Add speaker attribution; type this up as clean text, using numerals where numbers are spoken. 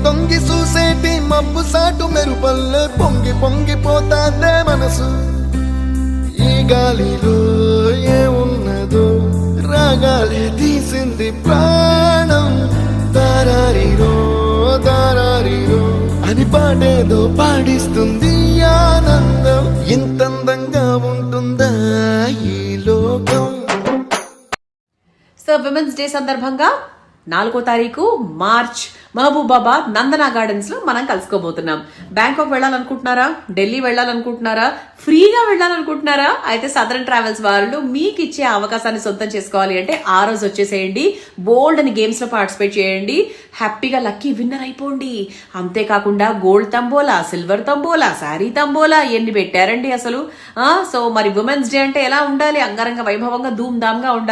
Speaker 1: తొంగి చూసేటి మబ్బు సాటు మెరుపల్లే పొంగి పొంగిపోతాందే మనసు. ఈ గాలిలో ఏమున్నదో రాగాలే తీసింది ప్రాణం. దారారిరో దారారిరో అని పాడేదో పాడిస్తుంది ఆనందం. ఇంతందంగా ఉంటుందా ఈ లోకం.
Speaker 2: సో విమెన్స్ డే సందర్భంగా 4వ తారీఖు మార్చ్ మహబూబాబాద్ నందనా గార్డెన్స్ లో మనం కలుసుకోబోతున్నాం. బ్యాంకాక్ వెళ్ళాలనుకుంటున్నారా, ఢిల్లీ వెళ్ళాలనుకుంటున్నారా, ఫ్రీగా వెళ్ళాలనుకుంటున్నారా? అయితే సదరన్ ట్రావెల్స్ వాళ్ళు మీకు ఇచ్చే అవకాశాన్ని సొంతం చేసుకోవాలి అంటే ఆ రోజు వచ్చేసేయండి. బోల్డ్ అని గేమ్స్ లో పార్టిసిపేట్ చేయండి, హ్యాపీగా లక్కీ విన్నర్ అయిపోండి. అంతేకాకుండా గోల్డ్ తంబోలా, సిల్వర్ తంబోలా, శారీ తంబోలా ఎన్ని పెట్టారండి అసలు. సో మరి ఉమెన్స్ డే అంటే ఎలా ఉండాలి? అంగరంగ వైభవంగా ధూమ్ ధామ్ గా ఉండాలి.